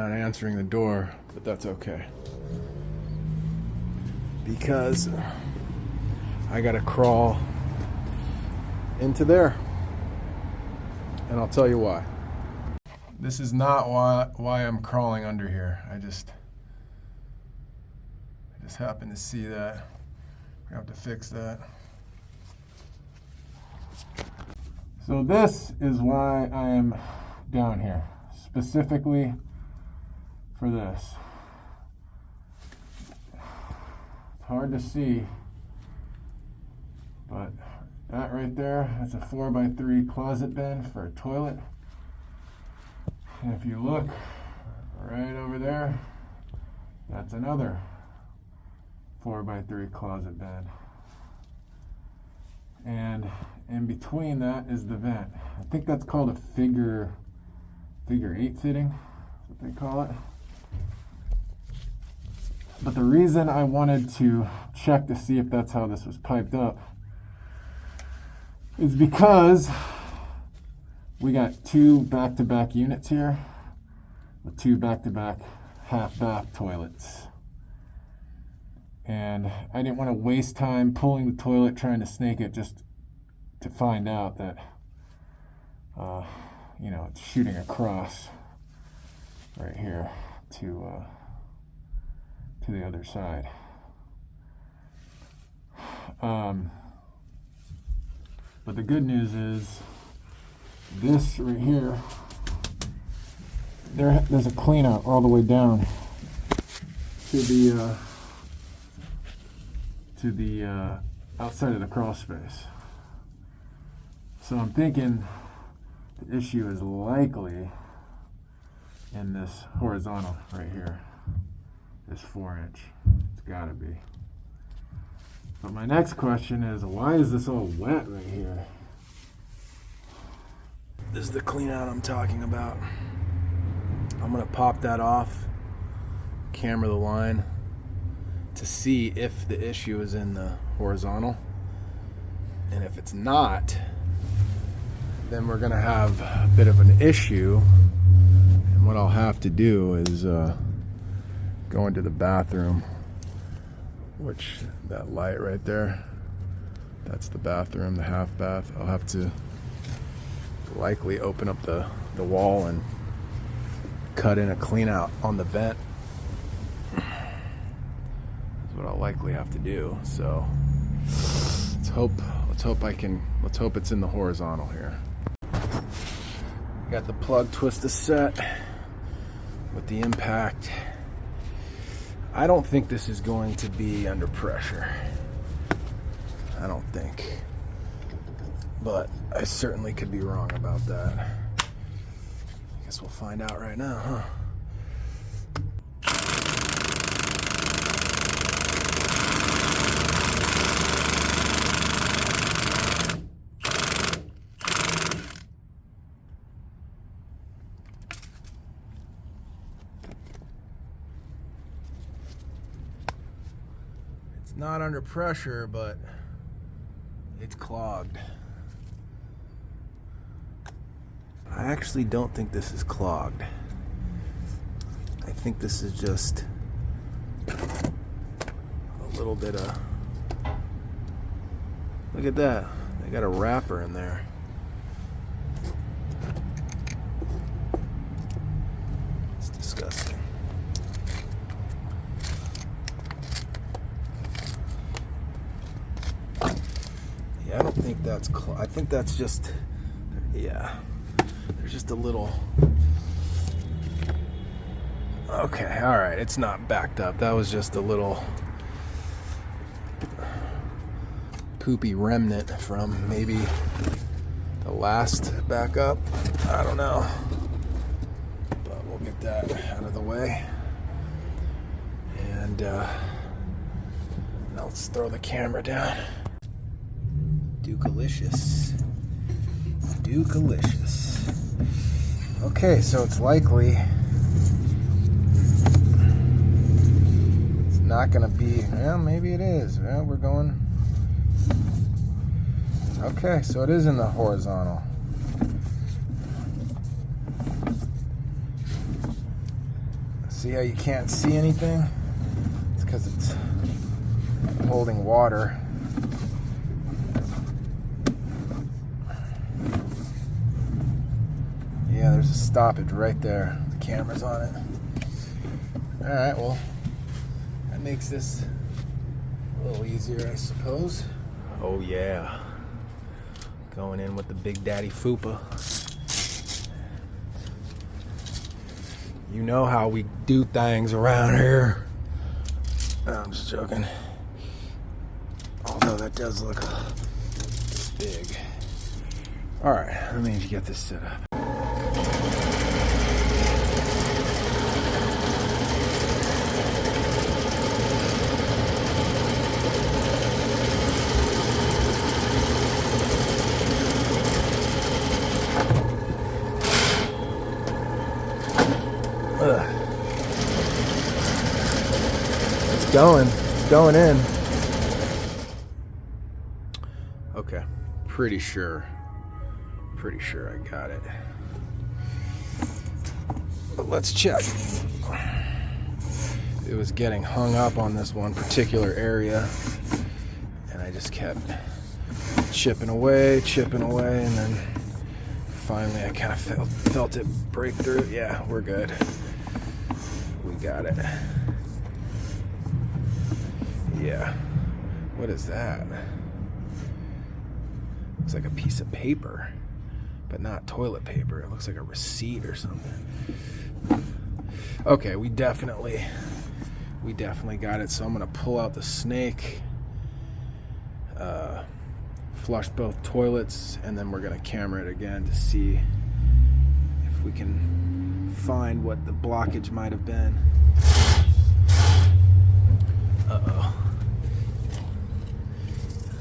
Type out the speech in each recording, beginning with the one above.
not answering the door, but that's okay. Because I gotta crawl into there. And I'll tell you why. This is not why I'm crawling under here. I just happened to see that. We have to fix that. So this is why I am down here, specifically for this. It's hard to see, but that right there, that's a 4x3 closet bin for a toilet. And if you look right over there, that's another 4x3 closet bin. And in between that is the vent. I think that's called a figure 8 fitting, that's what they call it. But the reason I wanted to check to see if that's how this was piped up is because we got two back-to-back units here with two back-to-back half-bath toilets. And I didn't want to waste time pulling the toilet, trying to snake it, just to find out that, it's shooting across right here to the other side. But the good news is this right here, there's a cleanout all the way down to the outside of the crawl space. So I'm thinking the issue is likely in this horizontal right here, this 4-inch. It's gotta be. But my next question is, why is this all wet right here? This is the clean out I'm talking about. I'm gonna pop that off, camera the line to see if the issue is in the horizontal. And if it's not, then we're gonna have a bit of an issue. And what I'll have to do is go into the bathroom, which that light right there, that's the bathroom, the half bath. I'll have to likely open up the wall and cut in a clean out on the vent. That's what I'll likely have to do. So let's hope it's in the horizontal here. Got the plug twist set with the impact. I don't think this is going to be under pressure. I don't think. But I certainly could be wrong about that. I guess we'll find out right now, huh? It's not under pressure, but it's clogged. I actually don't think this is clogged. I think this is just a little bit of... Look at that. They got a wrapper in there. It's disgusting. Yeah, I don't think that's clogged. I think that's just... Yeah. There's just a little... Okay, alright, it's not backed up. That was just a little poopy remnant from maybe the last backup. I don't know. But we'll get that out of the way. And now let's throw the camera down. Dukelicious. Dukelicious. Okay, so it's likely it's not gonna be, well, maybe it is. Well, we're going, okay, so it is in the horizontal. See how you can't see anything? It's because it's holding water. Yeah, there's a stoppage right there. The camera's on it. Alright, well, that makes this a little easier, I suppose. Oh yeah. Going in with the Big Daddy Fupa. You know how we do things around here. No, I'm just joking. Although that does look big. Alright, let me get this set up. It's going in. Okay, pretty sure I got it. But let's check. It was getting hung up on this one particular area, and I just kept chipping away, and then finally I kind of felt it break through. Yeah, we're good. We got it. Yeah. What is that? Looks like a piece of paper, but not toilet paper. It looks like a receipt or something. Okay, we definitely got it. So I'm gonna pull out the snake, flush both toilets, and then we're gonna camera it again to see if we can find what the blockage might have been. Uh-oh.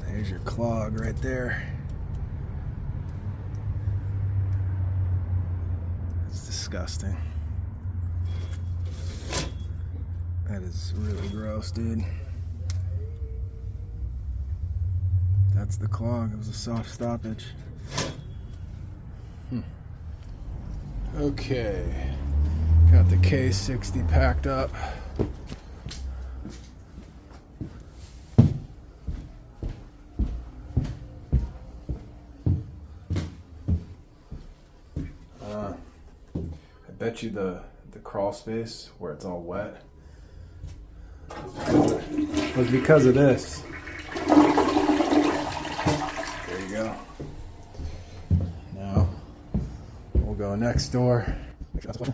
There's your clog right there. It's disgusting. That is really gross, dude. That's the clog. It was a soft stoppage. Okay. Got the K60 packed up. I bet you the crawl space where it's all wet was because of this. There you go. Now we'll go next door. Make sure that's what.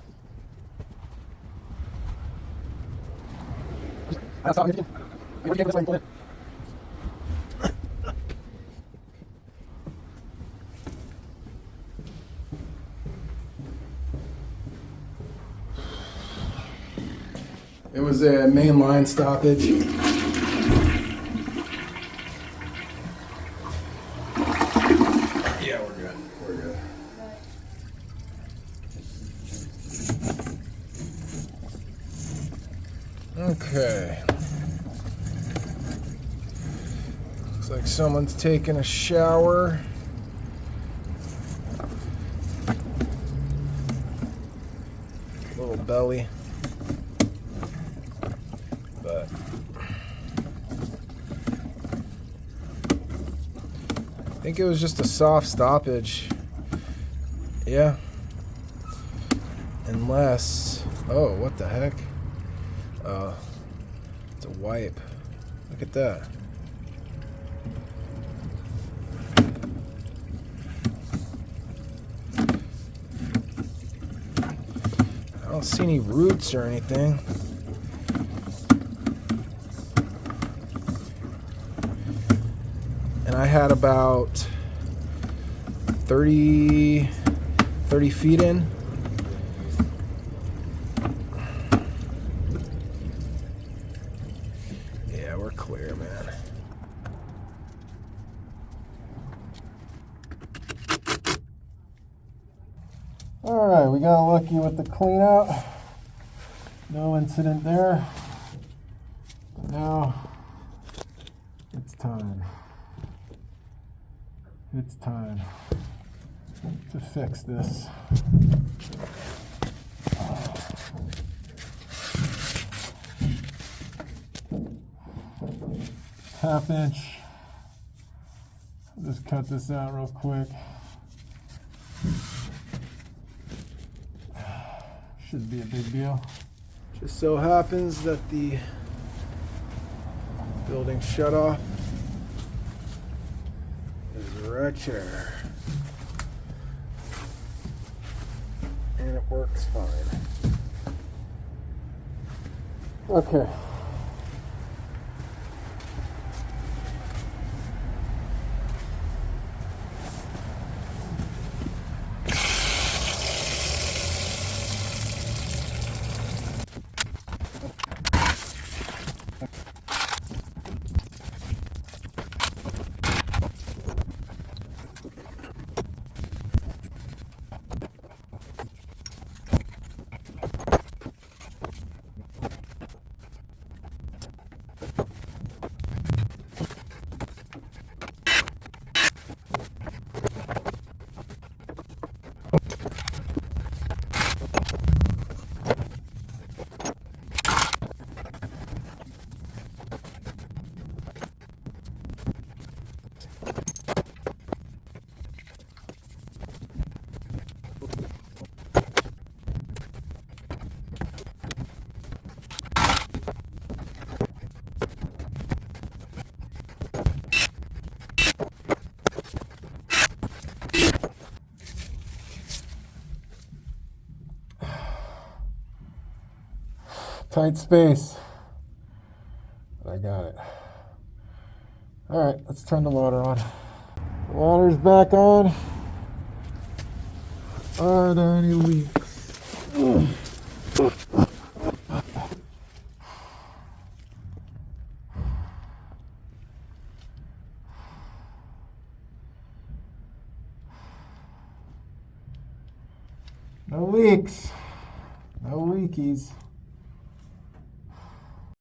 It was a main line stoppage. Yeah, we're good. We're good. Okay. Looks like someone's taking a shower. Little belly. But I think it was just a soft stoppage. Yeah. Unless, oh, what the heck? It's a wipe. Look at that. I don't see any roots or anything. And I had about 30 feet in. Yeah, we're clear, man. All right, we got lucky with the clean out. No incident there. Now it's time. It's time to fix this. 1/2 inch. I'll just cut this out real quick. Shouldn't be a big deal. Just so happens that the building shutoff is right here. And it works fine. Okay. Tight space. I got it. All right, let's turn the water on. The water's back on. Are there any leaks? No leaks. No leakies.